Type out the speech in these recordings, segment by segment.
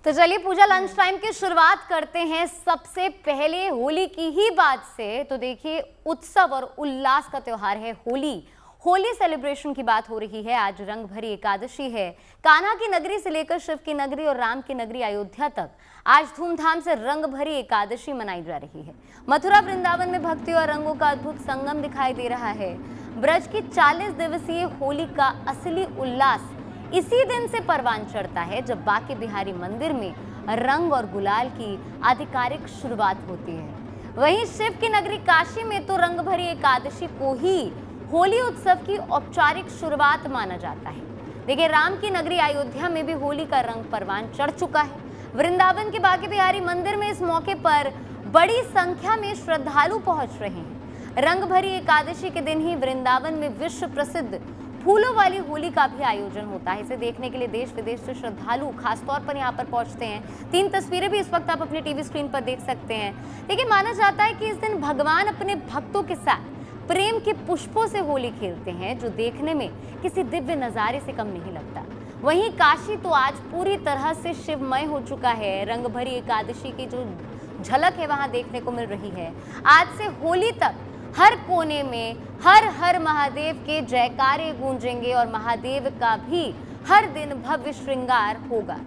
तो चलिए पूजा lunch time की शुरुआत करते हैं सबसे पहले होली की ही बात से। तो देखिए उत्सव और उल्लास का त्योहार है होली। होली सेलिब्रेशन की बात हो रही है। आज रंग भरी एकादशी है। कान्हा की नगरी से लेकर शिव की नगरी और राम की नगरी अयोध्या तक आज धूमधाम से रंग भरी एकादशी मनाई जा रही है। मथुरा वृंदावन में भक्ति और रंगों का अद्भुत संगम दिखाई दे रहा है। ब्रज की 40 दिवसीय होली का असली उल्लास इसी दिन से परवान चढ़ता है जब बांके बिहारी मंदिर में रंग और गुलाल की आधिकारिक शुरुआत होती है। वहीं शिव की नगरी काशी में तो रंग भरी एकादशी को ही होली उत्सव की औपचारिक शुरुआत माना जाता है। देखिए राम की नगरी अयोध्या में भी होली का रंग परवान चढ़ चुका है। वृंदावन के बांके बिहारी मंदिर में इस मौके पर बड़ी संख्या में श्रद्धालु पहुंच रहे हैं। रंग भरी एकादशी के दिन ही वृंदावन में विश्व प्रसिद्ध फूलों वाली होली का भी आयोजन होता है। इसे देखने के लिए देश विदेश से श्रद्धालु खासतौर पर यहाँ पर पहुंचते हैं। 3 तस्वीरें भी इस वक्त आप अपनी टीवी स्क्रीन पर देख सकते हैं। देखिए माना जाता है कि इस दिन भगवान अपने भक्तों के साथ प्रेम के पुष्पों से होली खेलते हैं, जो देखने में किसी दिव्य नजारे से कम नहीं लगता। वहीं काशी तो आज पूरी तरह से शिवमय हो चुका है। रंग भरी एकादशी की जो झलक है वहां देखने को मिल रही है। आज से होली तक हर कोने में हर हर महादेव के जयकारे गूंजेंगे और महादेव का भी हर दिन भव्य श्रृंगार होगा।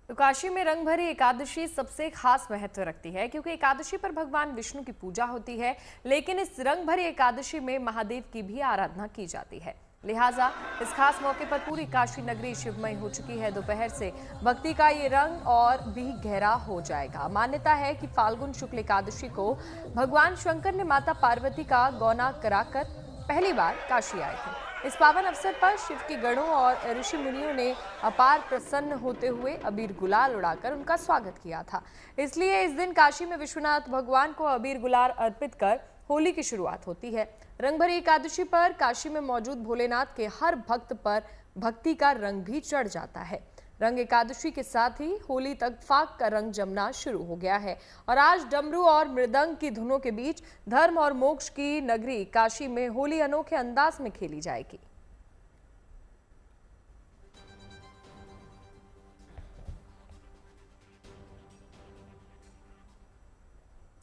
तो काशी में रंग भरी एकादशी सबसे खास महत्व रखती है, क्योंकि एकादशी पर भगवान विष्णु की पूजा होती है, लेकिन इस रंग भरी एकादशी में महादेव की भी आराधना की जाती है। लिहाजा इस खास मौके पर पूरी काशी नगरी शिवमय हो चुकी है। दोपहर से भक्ति का ये रंग और भी गहरा हो जाएगा। मान्यता है कि फाल्गुन शुक्ल एकादशी को भगवान शंकर ने माता पार्वती का गौना कराकर पहली बार काशी आए थे। इस पावन अवसर पर शिव के गणों और ऋषि मुनियों ने अपार प्रसन्न होते हुए अबीर गुलाल उड़ाकर उनका स्वागत किया था। इसलिए इस दिन काशी में विश्वनाथ भगवान को अबीर गुलाल अर्पित कर होली की शुरुआत होती है। रंग भरी एकादशी पर काशी में मौजूद भोलेनाथ के हर भक्त पर भक्ति का रंग भी चढ़ जाता है। रंग एकादशी के साथ ही होली तक फाग का रंग जमना शुरू हो गया है और आज डमरू और मृदंग की धुनों के बीच धर्म और मोक्ष की नगरी काशी में होली अनोखे अंदाज में खेली जाएगी।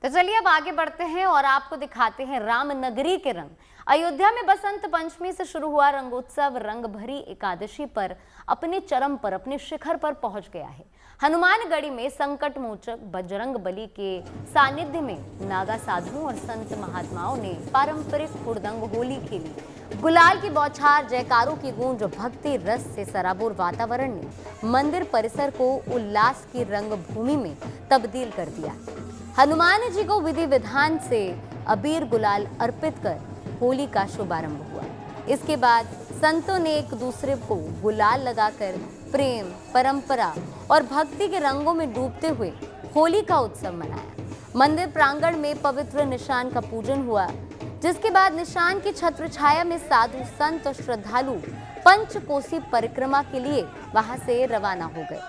तो चलिए अब आगे बढ़ते हैं और आपको दिखाते हैं राम नगरी के रंग। अयोध्या में बसंत पंचमी से शुरू हुआ रंगोत्सव रंग भरी एकादशी पर अपने चरम पर, अपने शिखर पर पहुंच गया है। हनुमानगढ़ी में संकट मोचक बजरंग बली के सानिध्य में नागा साधुओं और संत महात्माओं ने पारंपरिक हुड़दंग होली खेली। गुलाल की बौछार, जयकारों की गूंज, भक्ति रस से सराबोर वातावरण ने मंदिर परिसर को उल्लास की रंग भूमि में तब्दील कर दिया। हनुमान जी को विधि विधान से अबीर गुलाल अर्पित कर होली का शुभारंभ हुआ। इसके बाद संतों ने एक दूसरे को गुलाल लगाकर प्रेम, परंपरा और भक्ति के रंगों में डूबते हुए होली का उत्सव मनाया। मंदिर प्रांगण में पवित्र निशान का पूजन हुआ, जिसके बाद निशान की छत्र छाया में साधु संत और श्रद्धालु पंचकोसी परिक्रमा के लिए वहां से रवाना हो गए।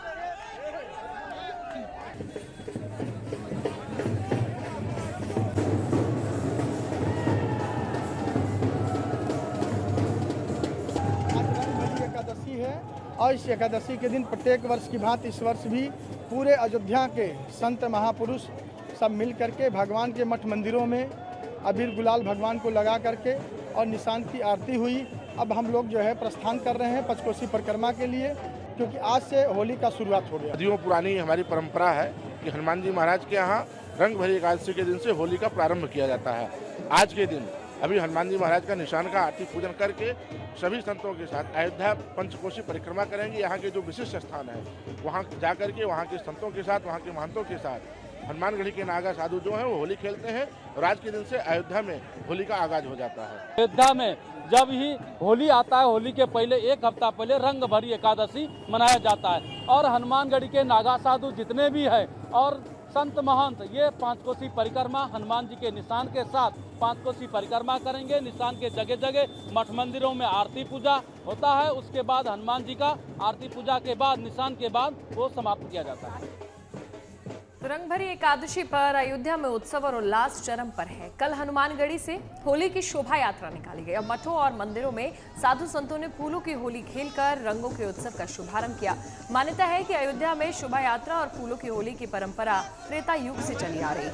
और इस एकादशी के दिन प्रत्येक वर्ष की भांति इस वर्ष भी पूरे अयोध्या के संत महापुरुष सब मिल करके भगवान के मठ मंदिरों में अबीर गुलाल भगवान को लगा करके और निशान की आरती हुई। अब हम लोग जो है प्रस्थान कर रहे हैं पंचकोसी परिक्रमा के लिए, क्योंकि आज से होली का शुरुआत हो गया। सदियों पुरानी हमारी परंपरा है कि हनुमान जी महाराज के यहाँ रंग भरी एकादशी के दिन से होली का प्रारंभ किया जाता है। आज के दिन अभी हनुमान जी महाराज का निशान का आरती पूजन करके सभी संतों के साथ अयोध्या पंचकोशी परिक्रमा करेंगे। यहाँ के जो विशिष्ट स्थान है वहाँ जा करके वहाँ के संतों के साथ, वहाँ के महंतों के साथ हनुमानगढ़ी के नागा साधु जो हैं वो होली खेलते हैं और आज के दिन से अयोध्या में होली का आगाज हो जाता है। अयोध्या में जब ही होली आता है, होली के पहले एक हफ्ता पहले रंग भरी एकादशी मनाया जाता है और हनुमानगढ़ी के नागा साधु जितने भी है और संत महंत ये पांचकोसी परिक्रमा हनुमान जी के निशान के साथ पांचकोसी परिक्रमा करेंगे। निशान के जगह जगह मठ मंदिरों में आरती पूजा होता है। उसके बाद हनुमान जी का आरती पूजा के बाद निशान के बाद वो समाप्त किया जाता है। तो रंगभरी एकादशी पर अयोध्या में उत्सव और उल्लास चरम पर है। कल हनुमानगढ़ी से होली की शोभा यात्रा निकाली गई। अब मठों और मंदिरों में साधु संतों ने फूलों की होली खेलकर रंगों के उत्सव का शुभारंभ किया। मान्यता है कि अयोध्या में शोभा यात्रा और फूलों की होली की परंपरा त्रेता युग से चली आ रही है।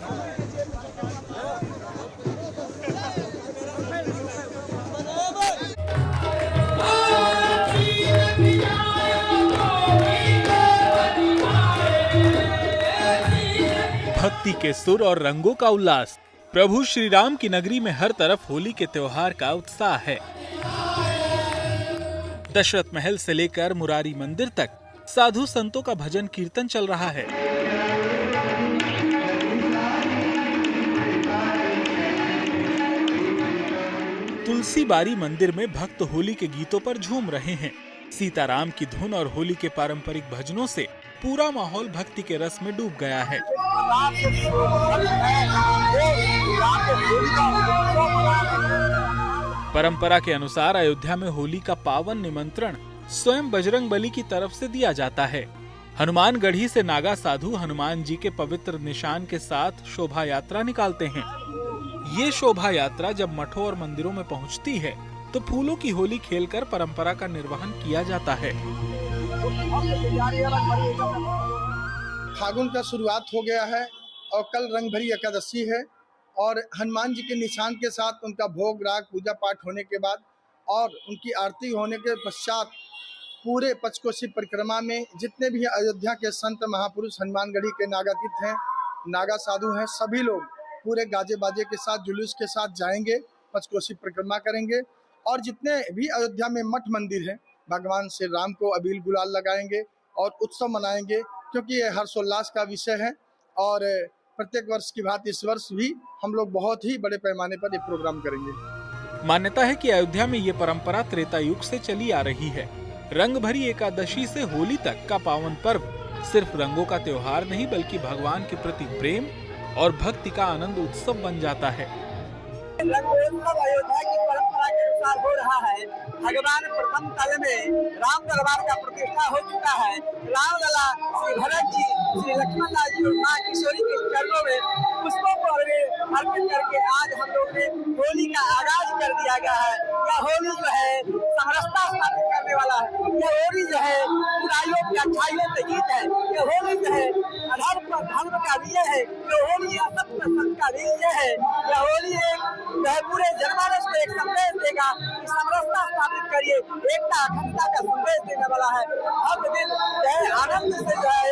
भक्ति के सुर और रंगों का उल्लास। प्रभु श्री राम की नगरी में हर तरफ होली के त्योहार का उत्साह है। दशरथ महल से लेकर मुरारी मंदिर तक साधु संतों का भजन कीर्तन चल रहा है। तुलसी बारी मंदिर में भक्त होली के गीतों पर झूम रहे हैं। सीताराम की धुन और होली के पारंपरिक भजनों से पूरा माहौल भक्ति के रस में डूब गया है। परंपरा के अनुसार अयोध्या में होली का पावन निमंत्रण स्वयं बजरंगबली की तरफ से दिया जाता है। हनुमानगढ़ी से नागा साधु हनुमान जी के पवित्र निशान के साथ शोभा यात्रा निकालते हैं। ये शोभा यात्रा जब मठों और मंदिरों में पहुंचती है तो फूलों की होली खेलकर परंपरा का निर्वहन किया जाता है। फागुन का शुरुआत हो गया है और कल रंगभरी एकादशी है और हनुमान जी के निशान के साथ उनका भोग राग पूजा पाठ होने के बाद और उनकी आरती होने के पश्चात पूरे पंचकोशी परिक्रमा में जितने भी अयोध्या के संत महापुरुष हनुमानगढ़ी के नागातीत हैं, नागा साधु हैं, सभी लोग पूरे गाजे बाजे के साथ जुलूस के साथ जाएंगे, पंचकोशी परिक्रमा करेंगे और जितने भी अयोध्या में मठ मंदिर हैं भगवान श्री राम को अबीर गुलाल लगाएंगे और उत्सव मनाएंगे, क्योंकि ये हर्षोल्लास का विषय है। और प्रत्येक वर्ष की भांति इस वर्ष भी हम लोग बहुत ही बड़े पैमाने पर ये प्रोग्राम करेंगे। मान्यता है कि अयोध्या में ये परंपरा त्रेता युग से चली आ रही है। रंग भरी एकादशी से होली तक का पावन पर्व सिर्फ रंगों का त्योहार नहीं बल्कि भगवान के प्रति प्रेम और भक्ति का आनंद उत्सव बन जाता है। रंगोत्सव अयोध्या की परंपरा के अनुसार हो रहा है। भगवान प्रथम तल में राम दरबार का प्रतिष्ठा हो चुका है। राम लला श्री भरत जी, श्री लक्ष्मण लाल जी और माँ किशोरी के चरणों में पुष्पों को अर्पित करके आज हम लोग ने होली का आगाज कर दिया गया है। यह होली जो है समरसता स्थापित करने वाला है। यह होली जो है बुराइयों की अच्छाइयों के गीत है। यह होली जो है अधर्म पर धर्म का विजय है। यह होली असत्य पर सत्य का विजय है। यह होली एक पूरे जनमानस को एक संदेश देगा कि समरसता स्थापित करिए, एकता अखंडता का संदेश देने वाला है। हर दिन आनंद से जो है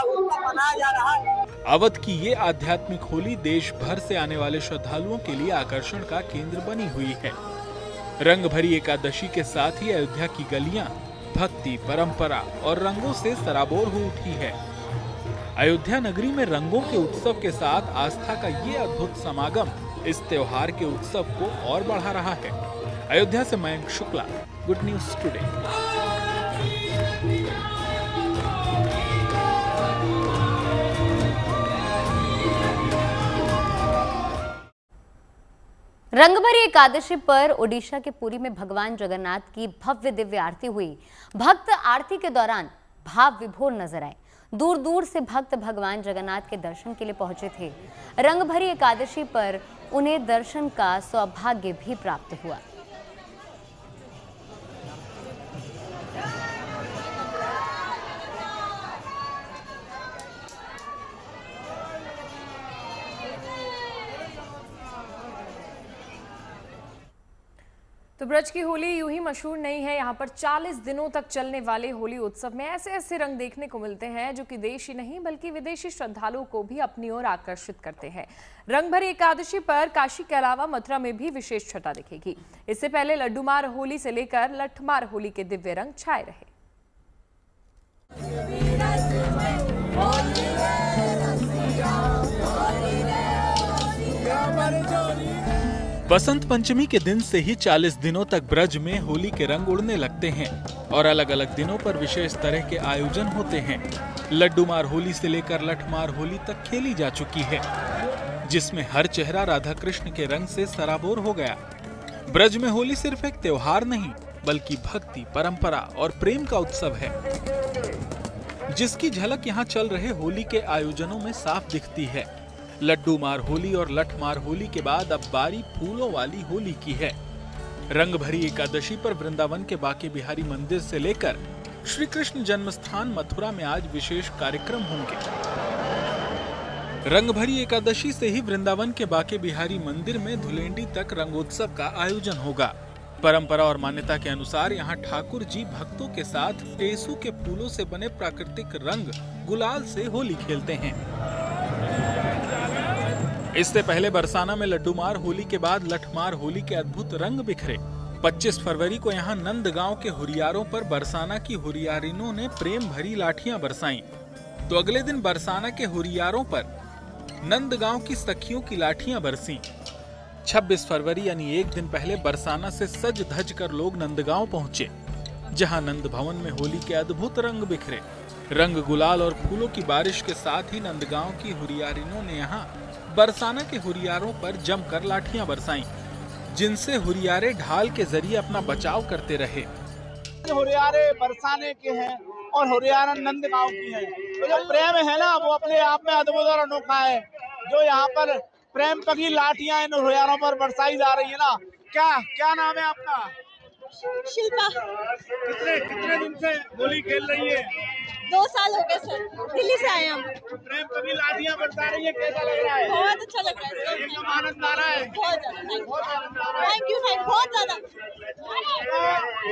उत्सव मनाया जा रहा है। अवध की ये आध्यात्मिक होली देश भर से आने वाले श्रद्धालुओं के लिए आकर्षण का केंद्र बनी हुई है। रंग भरी एकादशी के साथ ही अयोध्या की गलियां भक्ति, परंपरा और रंगों से सराबोर हो उठी है। अयोध्या नगरी में रंगों के उत्सव के साथ आस्था का ये अद्भुत समागम इस त्योहार के उत्सव को और बढ़ा रहा है। अयोध्या से Mayank Shukla, good news today. Rangbhari Ekadashi पर ओडिशा के पुरी में भगवान जगन्नाथ की भव्य दिव्य आरती हुई। भक्त आरती के दौरान भाव विभोर नजर आए। दूर दूर से भक्त भगवान जगन्नाथ के दर्शन के लिए पहुंचे थे। रंगभरी एकादशी पर उन्हें दर्शन का सौभाग्य भी प्राप्त हुआ। तो ब्रज की होली यूं ही मशहूर नहीं है। यहाँ पर 40 दिनों तक चलने वाले होली उत्सव में ऐसे ऐसे रंग देखने को मिलते हैं जो कि देश ही नहीं बल्कि विदेशी श्रद्धालुओं को भी अपनी ओर आकर्षित करते हैं। रंगभरी एकादशी पर काशी के अलावा मथुरा में भी विशेष छटा दिखेगी। इससे पहले लड्डूमार होली से लेकर लठमार होली के दिव्य रंग छाए रहे। बसंत पंचमी के दिन से ही 40 दिनों तक ब्रज में होली के रंग उड़ने लगते हैं और अलग अलग दिनों पर विशेष तरह के आयोजन होते हैं। लड्डूमार होली से लेकर लठमार होली तक खेली जा चुकी है, जिसमें हर चेहरा राधा कृष्ण के रंग से सराबोर हो गया। ब्रज में होली सिर्फ एक त्योहार नहीं बल्कि भक्ति, परंपरा और प्रेम का उत्सव है। जिसकी झलक यहाँ चल रहे होली के आयोजनों में साफ दिखती है। लड्डू मार होली और लठ मार होली के बाद अब बारी फूलों वाली होली की है। रंग भरी एकादशी पर वृंदावन के बांके बिहारी मंदिर से लेकर श्री कृष्ण जन्मस्थान मथुरा में आज विशेष कार्यक्रम होंगे। रंग भरी एकादशी से ही वृंदावन के बांके बिहारी मंदिर में धुलेंडी तक रंगोत्सव का आयोजन होगा। परंपरा और मान्यता के अनुसार यहाँ ठाकुर जी भक्तों के साथ टेसू के फूलों से बने प्राकृतिक रंग गुलाल से होली खेलते हैं। इससे पहले बरसाना में लड्डूमार होली के बाद लठमार होली के अद्भुत रंग बिखरे। 25 फरवरी को यहाँ नंदगांव के हुरियारों पर बरसाना की हुरियारिनों ने प्रेम भरी लाठियां बरसाईं। तो अगले दिन बरसाना के हुरियारों पर नंदगांव की सखियों की लाठियां बरसीं। 26 फरवरी यानी एक दिन पहले बरसाना से सज धज कर लोग नंदगांव पहुंचे, जहां नंद भवन में होली के अद्भुत रंग बिखरे। रंग गुलाल और फूलों की बारिश के साथ ही नंदगांव की हुरियारिनों ने यहाँ बरसाना के हुरियारों पर जमकर लाठियां बरसाईं, जिनसे हुरियारे ढाल के जरिए अपना बचाव करते रहे। हुरियारे बरसाने के हैं और हुरियारा नंदगांव की हैं। तो जो प्रेम है ना वो अपने आप में अद्भुत और अनोखा है। जो यहाँ पर प्रेम पगी लाठियां इन हुरियारों पर बरसाई जा रही है ना। क्या नाम है आपका? शिल्पा। कितने दिन से होली खेल रही है? 2 साल हो गए सर, दिल्ली से आए हम। प्रेम पगी लाठियां बरसा रही है, कैसा लग रहा है? बहुत अच्छा लग रहा है, एकदम आनंद आ रहा है। बहुत ज्यादा थैंक यू बहुत ज्यादा।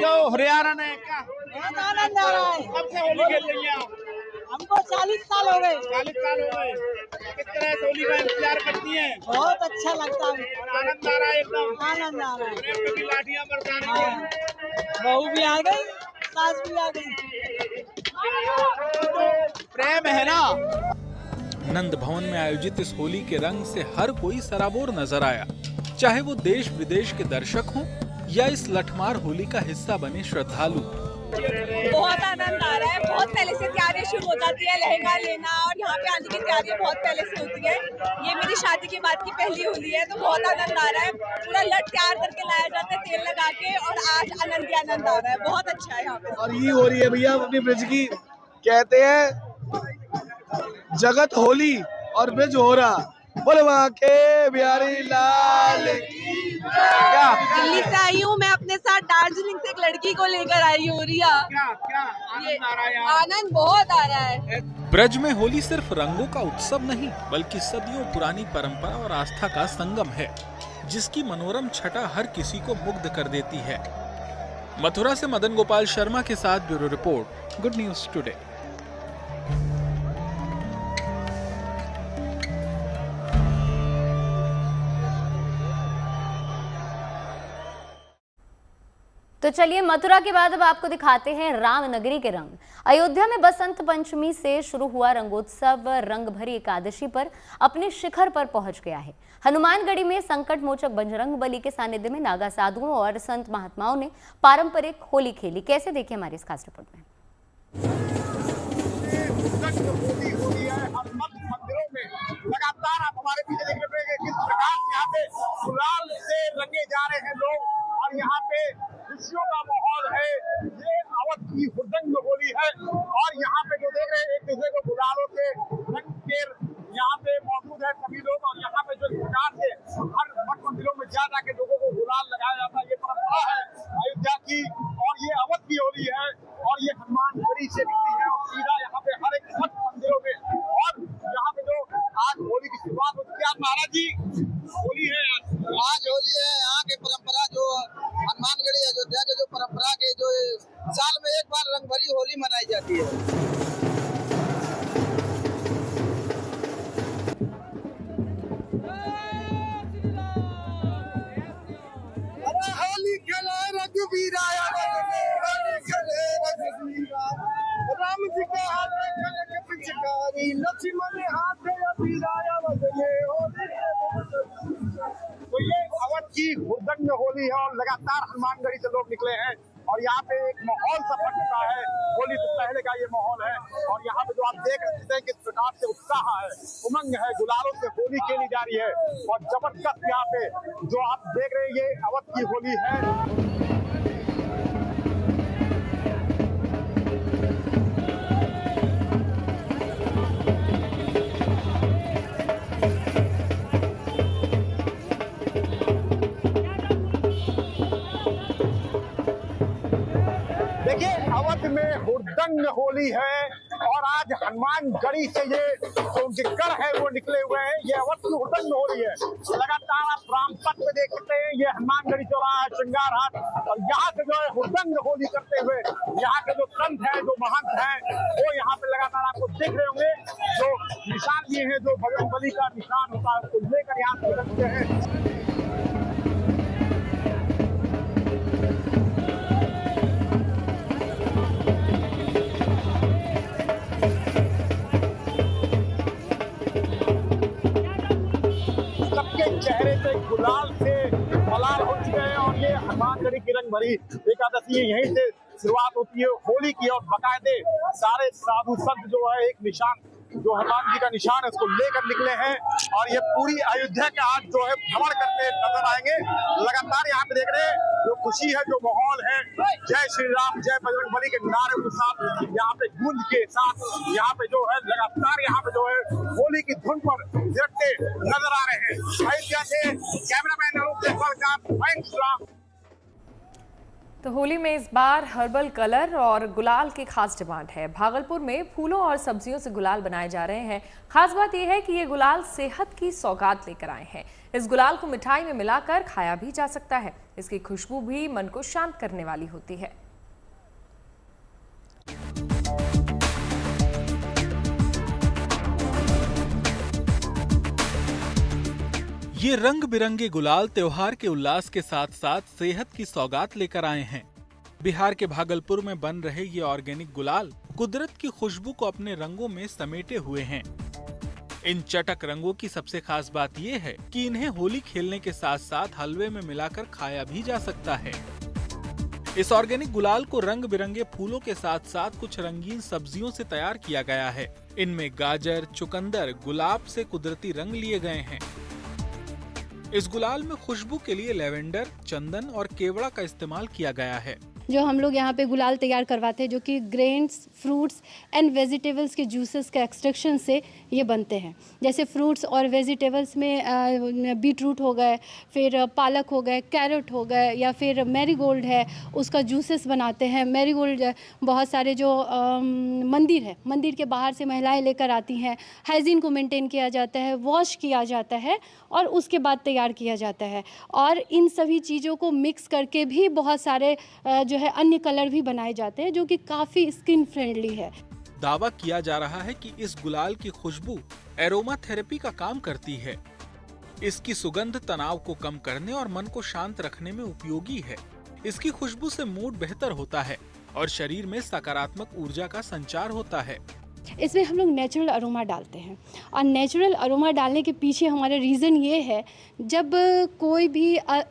जो हुरियारा ने क्या बहुत आनंद आ रहा है। कब से होली खेल रही है आप? हमको 40 साल हो गए। 40 साल हो गए। किस तरह से होली का इंतजार करती हैं? बहुत अच्छा लगता है और आनंद आ रहा है, एकदम आनंद आ रहा है। प्रेम पगी लाठियां बरसा रही है। बहू भी आ गई, सास भी आ गई। प्रेम है ना। नंद भवन में आयोजित इस होली के रंग से हर कोई सराबोर नजर आया, चाहे वो देश विदेश के दर्शक हों या इस लठमार होली का हिस्सा बने श्रद्धालु। बहुत आनंद आ रहा है। बहुत पहले से तैयारियां शुरू हो जाती है, लहंगा लेना और यहाँ पे आने की तैयारियां बहुत पहले से होती है। ये मेरी शादी के बाद की पहली होली है, तो बहुत आनंद आ रहा है। पूरा लट तैयार करके लाया जाता है तेल लगा के, और आज आनंद ही आनंद आ रहा है। बहुत अच्छा है यहाँ पे। और ये हो रही है भैया अपनी ब्रिज की, कहते हैं जगत होली और ब्रिज हो रहा। बोले बांके बिहारी लाल की। क्या दिल्ली से आई हूँ मैं, अपने साथ दार्जिलिंग से एक लड़की को लेकर आई हूँ रिया। क्या आनंद आ रहा है? आनंद बहुत आ रहा है। ब्रज में होली सिर्फ रंगों का उत्सव नहीं, बल्कि सदियों पुरानी परंपरा और आस्था का संगम है, जिसकी मनोरम छटा हर किसी को मुग्ध कर देती है। मथुरा से मदन गोपाल शर्मा के साथ bureau report, good news today. तो चलिए मथुरा के बाद अब आपको दिखाते हैं रामनगरी के रंग। अयोध्या में बसंत पंचमी से शुरू हुआ रंगोत्सव रंग भरी एकादशी पर अपने शिखर पर पहुंच गया है। हनुमानगढ़ी में संकट मोचक बजरंग बली के सानिध्य में नागा साधुओं और संत महात्माओं ने पारंपरिक होली खेली। कैसे देखिए हमारी इस खास रिपोर्ट में। लगातार आप हमारे पीछे देख रहे हैं किस प्रकार यहाँ पे गुलाल से रंगे जा रहे हैं लोग, और यहाँ पे खुशियों का माहौल है। ये अवध की हुड़दंग होली है, और यहाँ पे जो देख रहे हैं एक दूसरे को गुलालों से रंग के यहाँ पे मौजूद है सभी लोग। और यहाँ पे जो प्रकार से हर मठ मंदिरों में जा जाके लोगों को गुलाल लगाया जाता है, ये परंपरा है अयोध्या की, और ये अवध की होली है। और ये हनुमानगढ़ी से निकली है और सीधा यहाँ पे हर एक मठ मंदिरों में, और यहाँ पे जो आज होली की शुरुआत होती है। महाराज जी होली है, आज होली है। यहाँ की परंपरा जो हनुमानगढ़ी अयोध्या के जो परंपरा के जो साल में एक बार रंग भरी होली मनाई जाती है। होली खेले रघुवीरा, होली खेले रघुवीरा, राम जी के हाथ में खेले के पिचकारी, लक्ष्मण हाथ में अबीरा बदले होली। तो ये अवध की हुड़दंग होली है, और लगातार हनुमानगढ़ी से लोग निकले हैं, और यहाँ पे एक माहौल सा बन चुका है। होली से पहले का ये माहौल है, और यहाँ पे जो आप देख रहे हैं किस प्रकार से उत्साह है, उमंग है, गुलालों से होली खेली जा रही है, और जबरदस्त यहाँ पे जो आप देख रहे हैं ये अवध की होली है। होली है और आज हनुमानगढ़ी से ये जो उनके गढ़ है वो निकले हुए हैं। ये अवध की हुड़दंग होली है। लगातार आप रामपथ में देख सकते हैं, ये हनुमानगढ़ी चौराहा है, श्रृंगार हाट, और यहाँ से जो है हुड़दंग होली करते हुए यहाँ के जो संत है, जो महंत है, वो यहाँ पे लगातार आपको देख रहे होंगे। जो निशान लिए हैं, जो बजरंगबली का निशान होता है, उसको लेकर यहाँ पे रखते हैं। चेहरे पे गुलाल से मलाल हो चुके हैं और ये हनुमानगढ़ी की रंग भरी एकादशी यहीं से शुरुआत होती है होली की। और बाकायदे सारे साधु संत जो है एक निशान, जो हनुमान जी का निशान है, उसको लेकर निकले हैं और ये पूरी अयोध्या के आज जो है भ्रमण करते नजर आएंगे। लगातार यहाँ पे देख रहे हैं जो खुशी है, जो माहौल है, जय श्री राम जय बजरंगबली के नारे के साथ यहाँ पे गूंज के साथ यहाँ पे जो है लगातार यहाँ पे जो है होली की धुन पर थिरकते नजर आ रहे हैं। अयोध्या से कैमरामैन अनूप जयसवाल का थैंक्स। तो होली में इस बार हर्बल कलर और गुलाल की खास डिमांड है। भागलपुर में फूलों और सब्जियों से गुलाल बनाए जा रहे हैं। खास बात यह है कि ये गुलाल सेहत की सौगात लेकर आए हैं। इस गुलाल को मिठाई में मिलाकर खाया भी जा सकता है। इसकी खुशबू भी मन को शांत करने वाली होती है। ये रंग बिरंगे गुलाल त्योहार के उल्लास के साथ साथ सेहत की सौगात लेकर आए हैं। बिहार के भागलपुर में बन रहे ये ऑर्गेनिक गुलाल कुदरत की खुशबू को अपने रंगों में समेटे हुए हैं। इन चटक रंगों की सबसे खास बात ये है कि इन्हें होली खेलने के साथ साथ हलवे में मिलाकर खाया भी जा सकता है। इस ऑर्गेनिक गुलाल को रंग बिरंगे फूलों के साथ साथ कुछ रंगीन सब्जियों से तैयार किया गया है। इनमें गाजर, चुकंदर, गुलाब से कुदरती रंग लिए गए हैं। इस गुलाल में खुशबू के लिए लेवेंडर, चंदन और केवड़ा का इस्तेमाल किया गया है। जो हम लोग यहाँ पे गुलाल तैयार करवाते हैं, जो कि ग्रेन्स, फ्रूट्स एंड वेजिटेबल्स के जूसेस के एक्सट्रैक्शन से ये बनते हैं। जैसे फ्रूट्स और वेजिटेबल्स में बीट रूट हो गए, फिर पालक हो गए, कैरेट हो गए, या फिर मैरीगोल्ड है, उसका जूसेस बनाते हैं। मैरीगोल्ड बहुत सारे जो मंदिर है, मंदिर के बाहर से महिलाएं लेकर आती हैं। हाइजीन को मेंटेन किया जाता है, वॉश किया जाता है और उसके बाद तैयार किया जाता है। और इन सभी चीज़ों को मिक्स करके भी बहुत सारे जो है अन्य कलर भी बनाए जाते हैं, जो कि काफ़ी स्किन फ्रेंडली है। दावा किया जा रहा है कि इस गुलाल की खुशबू एरोमा थेरेपी का काम करती है। इसकी सुगंध तनाव को कम करने और मन को शांत रखने में उपयोगी है। इसकी खुशबू से मूड बेहतर होता है और शरीर में सकारात्मक ऊर्जा का संचार होता है। इसमें हम लोग नेचुरल अरोमा डालते हैं और नेचुरल अरोमा डालने के पीछे हमारा रीज़न ये है, जब कोई भी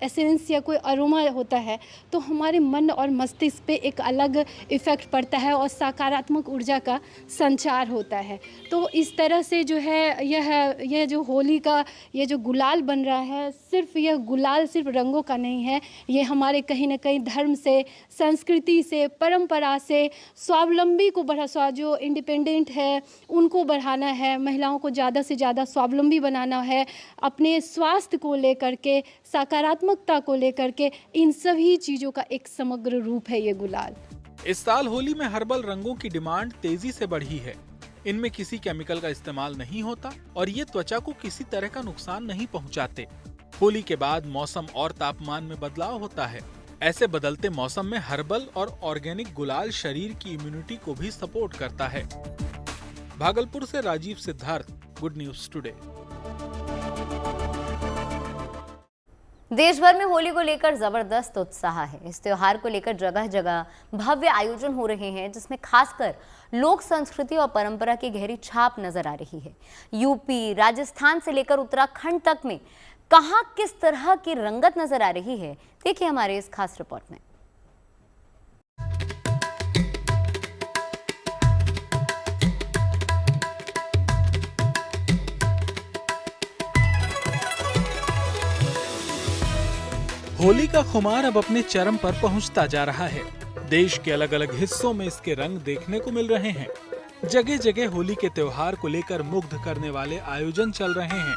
एसेंस या कोई अरोमा होता है तो हमारे मन और मस्तिष्क पे एक अलग इफ़ेक्ट पड़ता है और सकारात्मक ऊर्जा का संचार होता है। तो इस तरह से जो है यह जो होली का ये जो गुलाल बन रहा है, सिर्फ यह गुलाल सिर्फ रंगों का नहीं है, ये हमारे कहीं ना कहीं धर्म से, संस्कृति से, परंपरा से स्वावलंबी को बढ़ा, जो इंडिपेंडेंट है उनको बढ़ाना है, महिलाओं को ज़्यादा से ज़्यादा स्वावलंबी बनाना है, अपने स्वास्थ्य को लेकर के, सकारात्मकता को लेकर के, इन सभी चीज़ों का एक समग्र रूप है ये गुलाल। इस साल होली में हर्बल रंगों की डिमांड तेजी से बढ़ी है। इनमें किसी केमिकल का इस्तेमाल नहीं होता और ये त्वचा को किसी तरह का नुकसान नहीं पहुंचाते। होली के बाद मौसम और तापमान में बदलाव होता है। ऐसे बदलते मौसम में हर्बल और ऑर्गेनिक गुलाल शरीर की इम्यूनिटी को भी सपोर्ट करता है। भागलपुर से Rajiv Siddharth, good news today. देश भर में होली को लेकर जबरदस्त उत्साह है। इस त्योहार को लेकर जगह जगह भव्य आयोजन हो रहे हैं, जिसमें खासकर लोक संस्कृति और परंपरा की गहरी छाप नजर आ रही है। यूपी, राजस्थान से लेकर उत्तराखंड तक में कहां किस तरह की रंगत नजर आ रही है, देखिए हमारे इस खास रिपोर्ट में। होली का खुमार अब अपने चरम पर पहुंचता जा रहा है। देश के अलग अलग हिस्सों में इसके रंग देखने को मिल रहे हैं। जगह जगह होली के त्योहार को लेकर मुग्ध करने वाले आयोजन चल रहे हैं।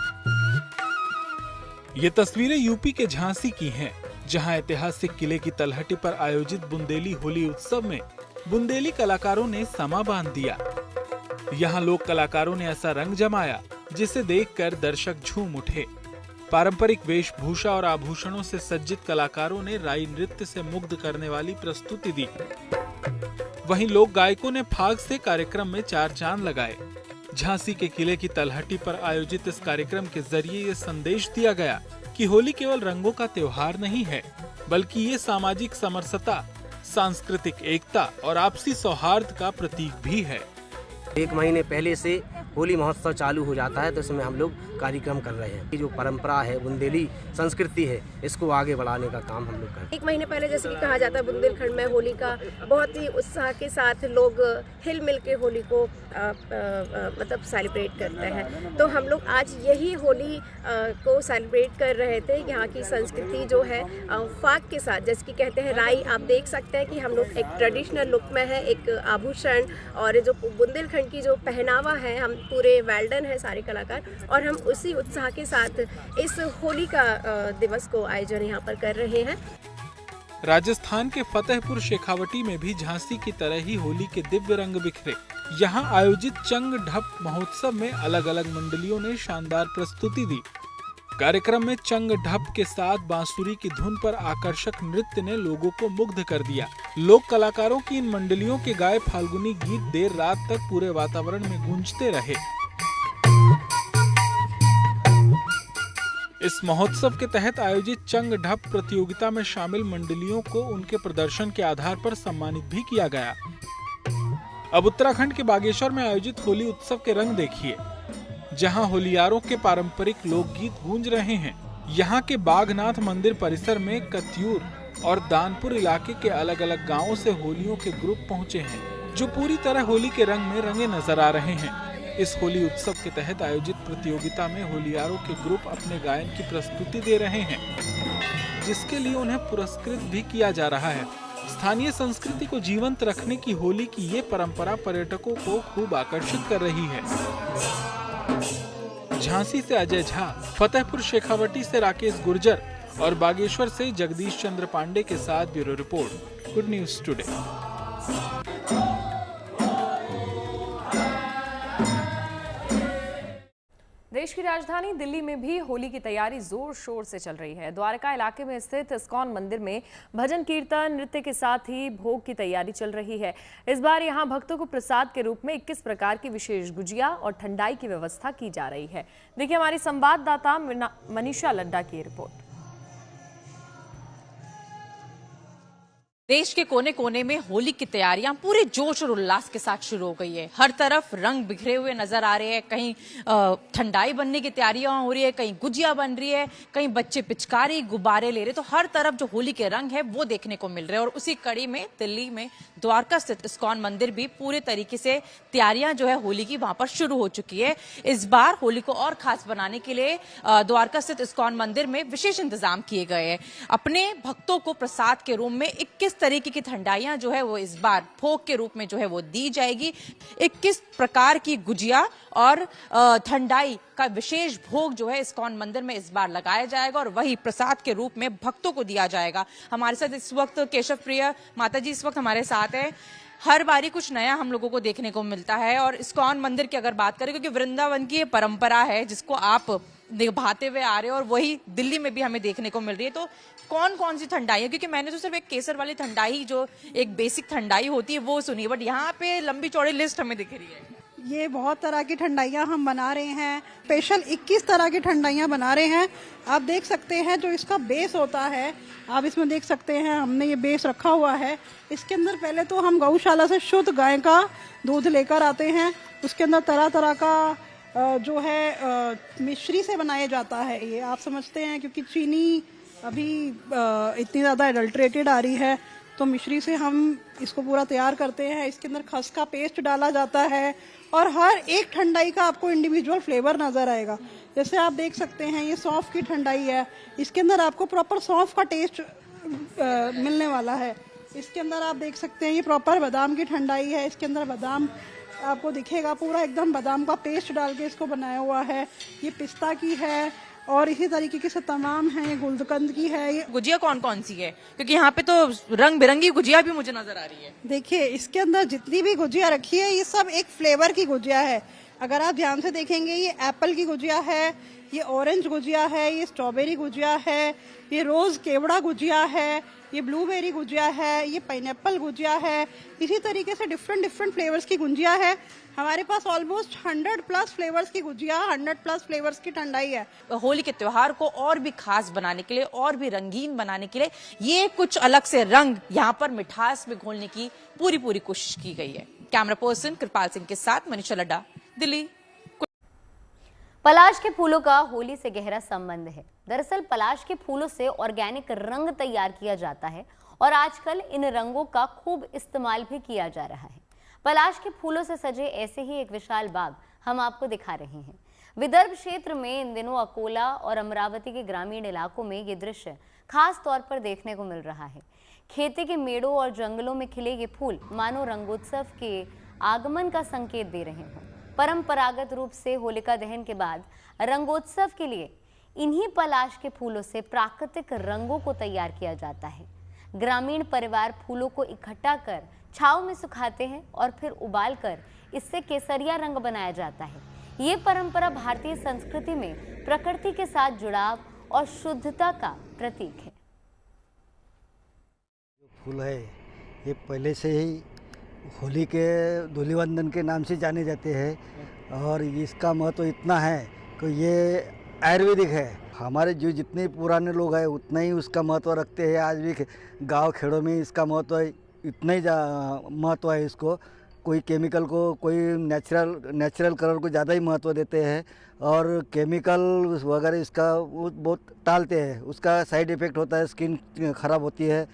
ये तस्वीरें यूपी के झांसी की हैं, जहां ऐतिहासिक किले की तलहटी पर आयोजित बुंदेली होली उत्सव में बुंदेली कलाकारों ने समा बांध दिया। यहाँ लोक कलाकारों ने ऐसा रंग जमाया जिसे देखकर दर्शक झूम उठे। पारंपरिक वेशभूषा और आभूषणों से सज्जित कलाकारों ने राई नृत्य से मुग्ध करने वाली प्रस्तुति दी। वहीं लोक गायकों ने फाग से कार्यक्रम में चार चांद लगाए। झांसी के किले की तलहटी पर आयोजित इस कार्यक्रम के जरिए ये संदेश दिया गया कि होली केवल रंगों का त्योहार नहीं है, बल्कि ये सामाजिक समरसता, सांस्कृतिक एकता और आपसी सौहार्द का प्रतीक भी है। 1 महीने पहले से होली महोत्सव चालू हो जाता है, तो इसमें हम लोग कार्यक्रम कर रहे हैं। जो परंपरा है, बुंदेली संस्कृति है, इसको आगे बढ़ाने का काम हम लोग कर रहे हैं। 1 महीने पहले जैसे कि कहा जाता है, बुंदेलखंड में होली का बहुत ही उत्साह के साथ लोग हिल मिल के होली को मतलब सेलिब्रेट करते हैं। तो हम लोग आज यही होली को सेलिब्रेट कर रहे थे। यहाँ की संस्कृति जो है फाग के साथ, जैसे कि कहते हैं राई, आप देख सकते हैं कि हम लोग एक ट्रेडिशनल लुक में है, एक आभूषण और जो बुंदेलखंड की जो पहनावा है, हम पूरे वेल्डन है सारे कलाकार, और हम उसी उत्साह के साथ इस होली का दिवस को आयोजन यहाँ पर कर रहे हैं। राजस्थान के फतेहपुर शेखावटी में भी झांसी की तरह ही होली के दिव्य रंग बिखरे। यहाँ आयोजित चंग ढप महोत्सव में अलग अलग मंडलियों ने शानदार प्रस्तुति दी। कार्यक्रम में चंग ढप के साथ बांसुरी की धुन पर आकर्षक नृत्य ने लोगों को मुग्ध कर दिया। लोक कलाकारों की इन मंडलियों के गाए फाल्गुनी गीत देर रात तक पूरे वातावरण में गूंजते रहे। इस महोत्सव के तहत आयोजित चंग ढप प्रतियोगिता में शामिल मंडलियों को उनके प्रदर्शन के आधार पर सम्मानित भी किया गया। अब उत्तराखंड के बागेश्वर में आयोजित होली उत्सव के रंग देखिए, जहां होलियारों के पारंपरिक लोकगीत गूंज रहे हैं। यहां के बाघनाथ मंदिर परिसर में कत्यूर और दानपुर इलाके के अलग अलग गांवों से होलियों के ग्रुप पहुंचे हैं, जो पूरी तरह होली के रंग में रंगे नजर आ रहे हैं। इस होली उत्सव के तहत आयोजित प्रतियोगिता में होलियारों के ग्रुप अपने गायन की प्रस्तुति दे रहे हैं, जिसके लिए उन्हें पुरस्कृत भी किया जा रहा है। स्थानीय संस्कृति को जीवंत रखने की होली की ये परंपरा पर्यटकों को खूब आकर्षित कर रही है। झांसी से अजय झा, फतेहपुर शेखावटी से राकेश गुर्जर और बागेश्वर से जगदीश चंद्र पांडे के साथ bureau report, good news today. देश की राजधानी दिल्ली में भी होली की तैयारी जोर शोर से चल रही है। द्वारका इलाके में स्थित इस्कॉन मंदिर में भजन कीर्तन नृत्य के साथ ही भोग की तैयारी चल रही है। इस बार यहां भक्तों को प्रसाद के रूप में 21 प्रकार की विशेष गुजिया और ठंडाई की व्यवस्था की जा रही है। देखिए हमारी संवाददाता मनीषा लड्डा की रिपोर्ट। देश के कोने कोने में होली की तैयारियां पूरे जोश और उल्लास के साथ शुरू हो गई है। हर तरफ रंग बिखरे हुए नजर आ रहे हैं। कहीं ठंडाई बनने की तैयारियां हो रही है, कहीं गुजिया बन रही है, कहीं बच्चे पिचकारी गुब्बारे ले रहे। तो हर तरफ जो होली के रंग है वो देखने को मिल रहे हैं। और उसी कड़ी में दिल्ली में द्वारका स्थित इस्कॉन मंदिर भी पूरे तरीके से तैयारियां जो है होली की वहां पर शुरू हो चुकी है। इस बार होली को और खास बनाने के लिए द्वारका स्थित इस्कॉन मंदिर में विशेष इंतजाम किए गए हैं। अपने भक्तों को प्रसाद के रूप में 21 तरीके की ठंडाइयां जो है वो इस बार भोग के रूप में जो है वो दी जाएगी। 21 प्रकार की गुजिया और ठंडाई का विशेष भोग जो है इस्कॉन मंदिर में इस बार लगाया जाएगा और वही प्रसाद के रूप में भक्तों को दिया जाएगा। हमारे साथ इस वक्त केशव प्रिय माता जी इस वक्त हमारे साथ है। हर बारी कुछ नया हम लोगों को देखने को मिलता है। और इस्कॉन मंदिर की अगर बात करें, क्योंकि वृंदावन की ये परंपरा है जिसको आप निभाते हुए आ रहे हो और वही दिल्ली में भी हमें देखने को मिल रही है, तो कौन कौन सी ठंडाई है? क्योंकि मैंने तो सिर्फ एक केसर वाली ठंडाई जो एक बेसिक ठंडाई होती है वो सुनी है, बट यहाँ पे लंबी चौड़ी लिस्ट हमें दिख रही है। ये बहुत तरह की ठंडाइयाँ हम बना रहे हैं। स्पेशल 21 तरह की ठंडाइयाँ बना रहे हैं। आप देख सकते हैं जो इसका बेस होता है, आप इसमें देख सकते हैं हमने ये बेस रखा हुआ है। इसके अंदर पहले तो हम गौशाला से शुद्ध गाय का दूध लेकर आते हैं। उसके अंदर तरह तरह का जो है मिश्री से बनाया जाता है। ये आप समझते हैं क्योंकि चीनी अभी इतनी ज़्यादा एडल्ट्रेटेड आ रही है, तो मिश्री से हम इसको पूरा तैयार करते हैं। इसके अंदर खस का पेस्ट डाला जाता है और हर एक ठंडाई का आपको इंडिविजुअल फ्लेवर नज़र आएगा। जैसे आप देख सकते हैं ये सौंफ की ठंडाई है, इसके अंदर आपको प्रॉपर सौंफ का टेस्ट मिलने वाला है। इसके अंदर आप देख सकते हैं ये प्रॉपर बादाम की ठंडाई है। इसके अंदर बादाम आपको दिखेगा पूरा एकदम बादाम का पेस्ट डाल के इसको बनाया हुआ है। ये पिस्ता की है और इसी तरीके के से तमाम हैं। ये गुलकंद की है। ये गुजिया कौन कौन सी है, क्योंकि यहाँ पे तो रंग बिरंगी गुजिया भी मुझे नजर आ रही है। देखिए, इसके अंदर जितनी भी गुजिया रखी है ये सब एक फ्लेवर की गुजिया है। अगर आप ध्यान से देखेंगे, ये एप्पल की गुजिया है, ये ऑरेंज गुजिया है, ये स्ट्रॉबेरी गुजिया है, ये रोज केवड़ा गुजिया है, ये ब्लूबेरी गुजिया है, ये पाइनएप्पल गुजिया है। इसी तरीके से डिफरेंट फ्लेवर्स की गुजिया है। हमारे पास ऑलमोस्ट 100+ फ्लेवर्स की गुजिया, 100+ फ्लेवर्स की ठंडाई है। होली के त्योहार को और भी खास बनाने के लिए, और भी रंगीन बनाने के लिए ये कुछ अलग से रंग यहाँ पर मिठास में घोलने की पूरी कोशिश की गई है। कैमरा पर्सन कृपाल सिंह के साथ मनीषा लड्डा, दिल्ली। पलाश के फूलों का होली से गहरा संबंध है। दरअसल पलाश के फूलों से ऑर्गेनिक रंग तैयार किया जाता है और आजकल इन रंगों का खूब इस्तेमाल भी किया जा रहा है। पलाश के फूलों से सजे ऐसे ही एक विशाल बाग हम आपको दिखा रहे हैं। विदर्भ क्षेत्र में इन दिनों अकोला और अमरावती के ग्रामीण इलाकों में ये दृश्य खास तौर पर देखने को मिल रहा है। खेती के मेड़ों और जंगलों में खिले ये फूल मानो रंगोत्सव के आगमन का संकेत दे रहे हों। परंपरागत रूप से होलिका दहन के बाद रंगोत्सव के लिए इन्हीं पलाश के फूलों से प्राकृतिक रंगों को तैयार किया जाता है। ग्रामीण परिवार फूलों को इकट्ठा कर छांव में सुखाते हैं और फिर उबालकर इससे केसरिया रंग बनाया जाता है। ये परंपरा भारतीय संस्कृति में प्रकृति के साथ जुड़ाव और शुद्धता का प्रतीक है। फूल है ये पहले से ही होली के धूलिवंदन के नाम से जाने जाते हैं और इसका महत्व इतना है कि ये आयुर्वेदिक है। हमारे जो जितने पुराने लोग हैं उतना ही उसका महत्व रखते हैं। आज भी गांव खेड़ों में इसका महत्व इतना ही महत्व है। इसको कोई केमिकल को, कोई नेचुरल कलर को ज़्यादा ही महत्व देते हैं और केमिकल वगैरह इसका वो बहुत टालते हैं। उसका साइड इफ़ेक्ट होता है, स्किन खराब होती है।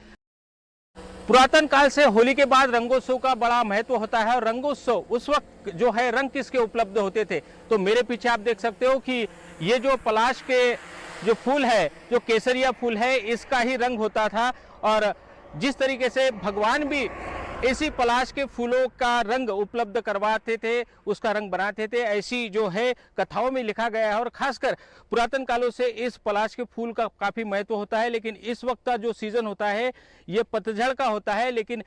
पुरातन काल से होली के बाद रंगोत्सव का बड़ा महत्व होता है और रंगोत्सव उस वक्त जो है रंग किसके उपलब्ध होते थे। तो मेरे पीछे आप देख सकते हो कि ये जो पलाश के जो फूल है, जो केसरिया फूल है, इसका ही रंग होता था और जिस तरीके से भगवान भी इसी पलाश के फूलों का रंग उपलब्ध करवाते थे, उसका रंग बनाते थे, ऐसी जो है कथाओं में लिखा गया है। और खासकर पुरातन कालों से इस पलाश के फूल का काफ़ी महत्व होता है। लेकिन इस वक्त का जो सीज़न होता है ये पतझड़ का होता है, लेकिन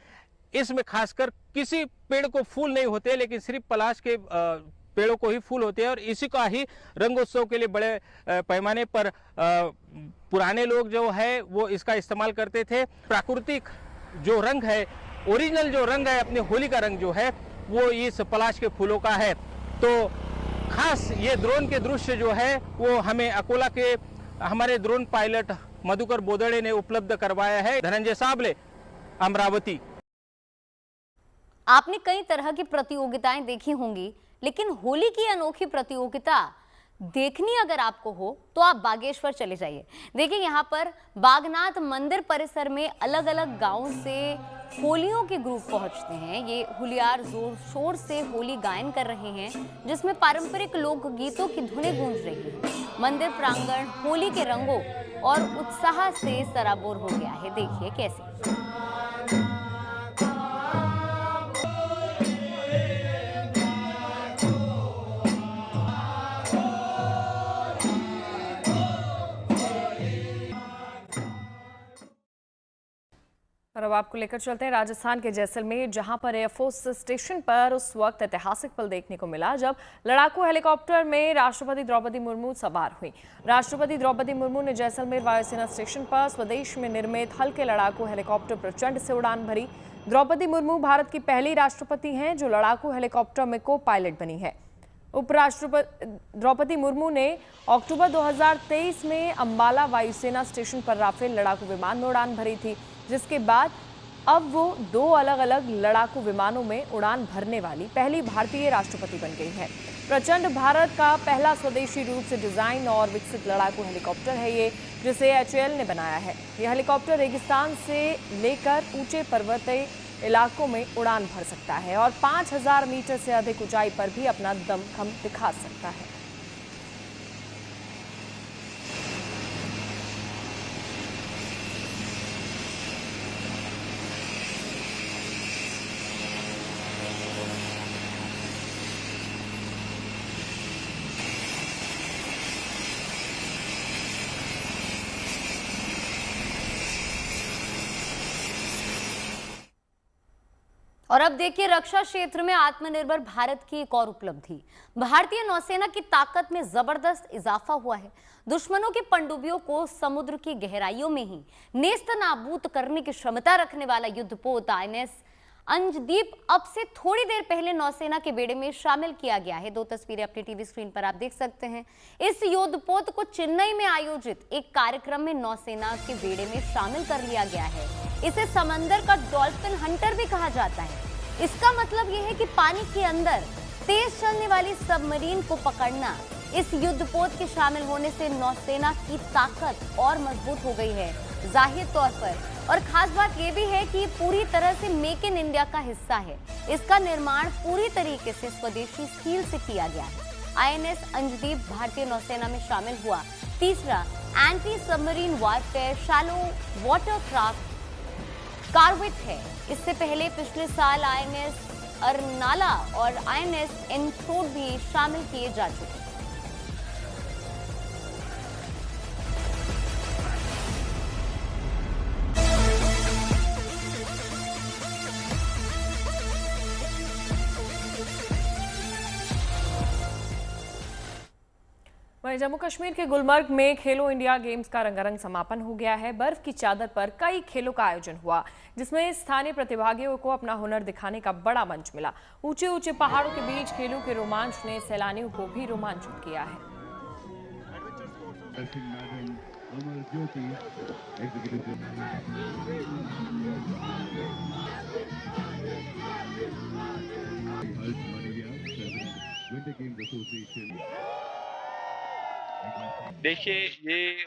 इसमें खासकर किसी पेड़ को फूल नहीं होते, लेकिन सिर्फ पलाश के पेड़ों को ही फूल होते हैं और इसी का ही रंगोत्सव के लिए बड़े पैमाने पर पुराने लोग जो है वो इसका इस्तेमाल करते थे। प्राकृतिक जो रंग है, ओरिजिनल जो रंग है, अपने होली का रंग जो है वो इस पलाश के फूलों का है। तो खास ये ड्रोन के दृश्य जो है वो हमें अकोला के हमारे ड्रोन पायलट मधुकर बोदड़े ने उपलब्ध करवाया है। धनंजय साबले, अमरावती। आपने कई तरह की प्रतियोगिताएं देखी होंगी, लेकिन होली की अनोखी प्रतियोगिता देखनी अगर आपको हो तो आप बागेश्वर चले जाइए। देखिए, यहाँ पर बागनाथ मंदिर परिसर में अलग अलग गांवों से होलियों के ग्रुप पहुंचते हैं। ये होलियार जोर शोर से होली गायन कर रहे हैं, जिसमें पारंपरिक लोकगीतों की धुनें गूंज रही हैं। मंदिर प्रांगण होली के रंगों और उत्साह से सराबोर हो गया है। देखिए कैसे। और अब आपको लेकर चलते हैं राजस्थान के जैसलमेर, जहां पर एयरफोर्स स्टेशन पर उस वक्त ऐतिहासिक पल देखने को मिला जब लड़ाकू हेलीकॉप्टर में राष्ट्रपति द्रौपदी मुर्मू सवार हुई। राष्ट्रपति द्रौपदी मुर्मू ने जैसलमेर वायुसेना स्टेशन पर स्वदेश में निर्मित हल्के लड़ाकू हेलीकॉप्टर प्रचंड से उड़ान भरी। द्रौपदी मुर्मू भारत की पहली राष्ट्रपति हैं जो लड़ाकू हेलीकॉप्टर में को पायलट बनी है। उपराष्ट्रपति द्रौपदी मुर्मू ने अक्टूबर 2023 में अंबाला वायुसेना स्टेशन पर राफेल लड़ाकू विमान में उड़ान भरी थी, जिसके बाद अब वो 2 अलग अलग लड़ाकू विमानों में उड़ान भरने वाली पहली भारतीय राष्ट्रपति बन गई है। प्रचंड भारत का पहला स्वदेशी रूप से डिजाइन और विकसित लड़ाकू हेलीकॉप्टर है ये, जिसे HAL ने बनाया है। यह हेलीकॉप्टर रेगिस्तान से लेकर ऊंचे पर्वतीय इलाकों में उड़ान भर सकता है और 5000 मीटर से अधिक ऊंचाई पर भी अपना दमखम दिखा सकता है। और अब देखिए रक्षा क्षेत्र में आत्मनिर्भर भारत की एक और उपलब्धि। भारतीय नौसेना की ताकत में जबरदस्त इजाफा हुआ है। दुश्मनों की पनडुब्बियों को समुद्र की गहराइयों में ही नेस्तनाबूद करने की क्षमता रखने वाला युद्धपोत INS अंजदीप अब से थोड़ी देर पहले नौसेना के बेड़े में शामिल किया गया है। 2 तस्वीरें अपनी टीवी स्क्रीन पर आप देख सकते हैं। इस युद्धपोत को चेन्नई में आयोजित एक कार्यक्रम में नौसेना के बेड़े में शामिल कर लिया गया है। इसे समंदर का डॉल्फिन हंटर भी कहा जाता है। इसका मतलब यह है कि पानी के अंदर तेज चलने वाली सबमरीन को पकड़ना। इस युद्धपोत के शामिल होने से नौसेना की ताकत और मजबूत हो गई है जाहिर तौर पर। और खास बात यह भी है कि पूरी तरह से मेक इन इंडिया का हिस्सा है। इसका निर्माण पूरी तरीके से स्वदेशी स्टील से किया गया है। INS अंजदीप भारतीय नौसेना में शामिल हुआ तीसरा anti submarine warfare shallow watercraft corvette है। इससे पहले पिछले साल INS अरनाला और INS एनथ्रोड भी शामिल किए जा चुके हैं। वहीं जम्मू कश्मीर के गुलमर्ग में खेलो इंडिया गेम्स का रंगारंग समापन हो गया है। बर्फ की चादर पर कई खेलों का आयोजन हुआ, जिसमें स्थानीय प्रतिभागियों को अपना हुनर दिखाने का बड़ा मंच मिला। ऊंचे ऊंचे पहाड़ों के बीच खेलों के रोमांच ने सैलानियों को भी रोमांचित किया है। देखिए, ये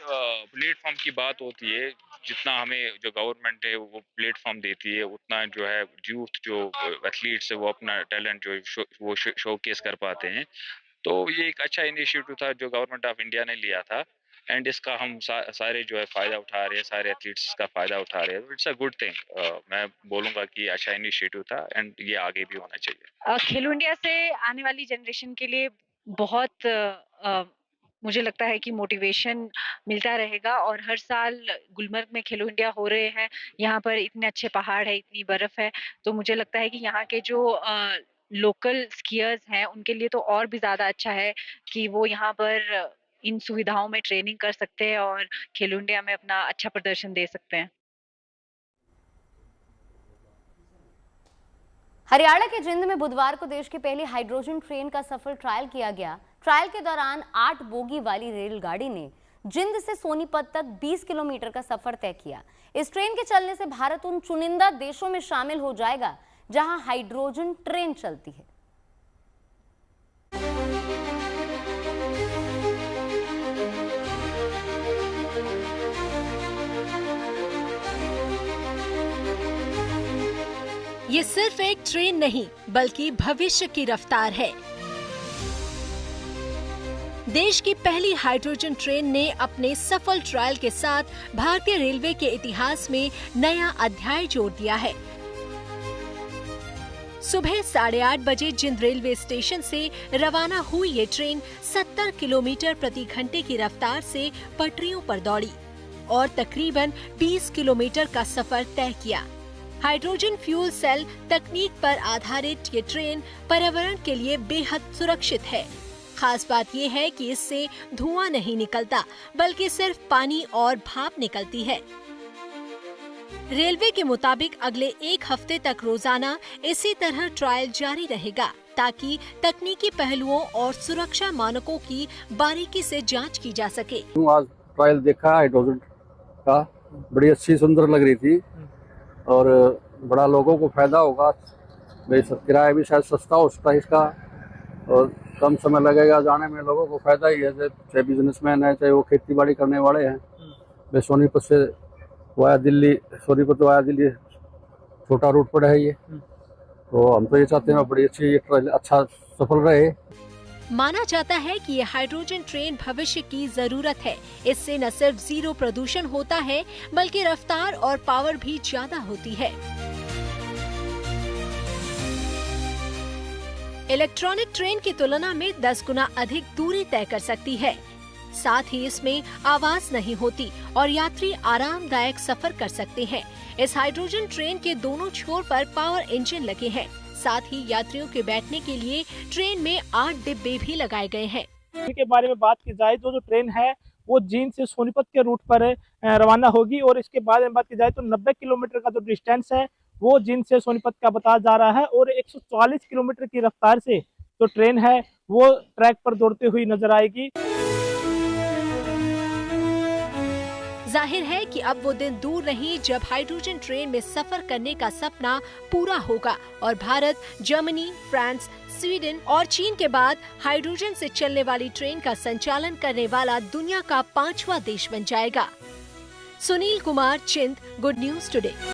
प्लेटफॉर्म की बात होती है। जितना हमें जो गवर्नमेंट है वो प्लेटफॉर्म देती है, उतना जो है यूथ जो एथलीट्स है वो अपना टैलेंट जो शोकेस कर पाते हैं। तो ये एक अच्छा इनिशिएटिव था जो गवर्नमेंट ऑफ इंडिया ने लिया था एंड इसका हम सारे जो है फ़ायदा उठा रहे हैं, सारे एथलीट्स इसका फ़ायदा उठा रहे हैं। It's a good thing. मैं बोलूँगा कि अच्छा इनिशिएटिव था एंड ये आगे भी होना चाहिए। खेलो इंडिया से आने वाली जनरेशन के लिए बहुत मुझे लगता है कि मोटिवेशन मिलता रहेगा। और हर साल गुलमर्ग में खेलो इंडिया हो रहे हैं। यहाँ पर इतने अच्छे पहाड़ है, इतनी बर्फ है, तो मुझे लगता है कि यहाँ के जो लोकल स्कीयर्स हैं उनके लिए तो और भी ज़्यादा अच्छा है कि वो यहाँ पर इन सुविधाओं में ट्रेनिंग कर सकते हैं और खेलो इंडिया में अपना अच्छा प्रदर्शन दे सकते हैं। हरियाणा के जिंद में बुधवार को देश की पहली हाइड्रोजन ट्रेन का सफल ट्रायल किया गया। ट्रायल के दौरान 8 बोगी वाली रेलगाड़ी ने जिंद से सोनीपत तक 20 किलोमीटर का सफर तय किया। इस ट्रेन के चलने से भारत उन चुनिंदा देशों में शामिल हो जाएगा जहां हाइड्रोजन ट्रेन चलती है। ये सिर्फ एक ट्रेन नहीं बल्कि भविष्य की रफ्तार है। देश की पहली हाइड्रोजन ट्रेन ने अपने सफल ट्रायल के साथ भारतीय रेलवे के इतिहास में नया अध्याय जोड़ दिया है। सुबह 8:30 बजे जिंद रेलवे स्टेशन से रवाना हुई ये ट्रेन 70 किलोमीटर प्रति घंटे की रफ्तार से पटरियों पर दौड़ी और तकरीबन 20 किलोमीटर का सफर तय किया। हाइड्रोजन फ्यूल सेल तकनीक पर आधारित ये ट्रेन पर्यावरण के लिए बेहद सुरक्षित है। खास बात ये है कि इससे धुआं नहीं निकलता बल्कि सिर्फ पानी और भाप निकलती है। रेलवे के मुताबिक अगले 1 हफ्ते तक रोजाना इसी तरह ट्रायल जारी रहेगा ताकि तकनीकी पहलुओं और सुरक्षा मानकों की बारीकी से जांच की जा सके। आज ट्रायल देखा हाइड्रोजन का, बड़ी अच्छी सुंदर लग रही थी और बड़ा लोगों को फायदा होगा। किराया भी शायद सस्ता हो सकता है इसका और कम समय लगेगा जाने में। लोगों को फायदा ही है, चाहे बिजनेसमैन है चाहे वो खेती बाड़ी करने वाले हैं। वे सोनीपत से वाया दिल्ली, सोनीपत वाया दिल्ली छोटा रूट पर है ये, तो हम तो ये चाहते हैं बड़ी अच्छी अच्छा सफल रहे। माना जाता है कि ये हाइड्रोजन ट्रेन भविष्य की जरूरत है। इससे न सिर्फ जीरो प्रदूषण होता है बल्कि रफ्तार और पावर भी ज्यादा होती है। इलेक्ट्रॉनिक ट्रेन की तुलना में 10 गुना अधिक दूरी तय कर सकती है। साथ ही इसमें आवाज नहीं होती और यात्री आरामदायक सफर कर सकते हैं। इस हाइड्रोजन ट्रेन के दोनों छोर पर पावर इंजन लगे हैं। साथ ही यात्रियों के बैठने के लिए ट्रेन में 8 डिब्बे भी लगाए गए हैं। के बारे में बात की जाए तो जो ट्रेन है वो जींद से सोनीपत के रूट पर रवाना होगी और इसके बारे में बात की जाए तो 90 किलोमीटर का जो डिस्टेंस है वो जींद से सोनीपत का बताया जा रहा है और 140 किलोमीटर की रफ्तार से जो ट्रेन है वो ट्रैक पर दौड़ती हुई नजर आएगी। जाहिर है कि अब वो दिन दूर नहीं जब हाइड्रोजन ट्रेन में सफर करने का सपना पूरा होगा और भारत, जर्मनी, फ्रांस, स्वीडन और चीन के बाद हाइड्रोजन से चलने वाली ट्रेन का संचालन करने वाला दुनिया का 5वां देश बन जाएगा। सुनील कुमार, चिंद, गुड न्यूज टुडे।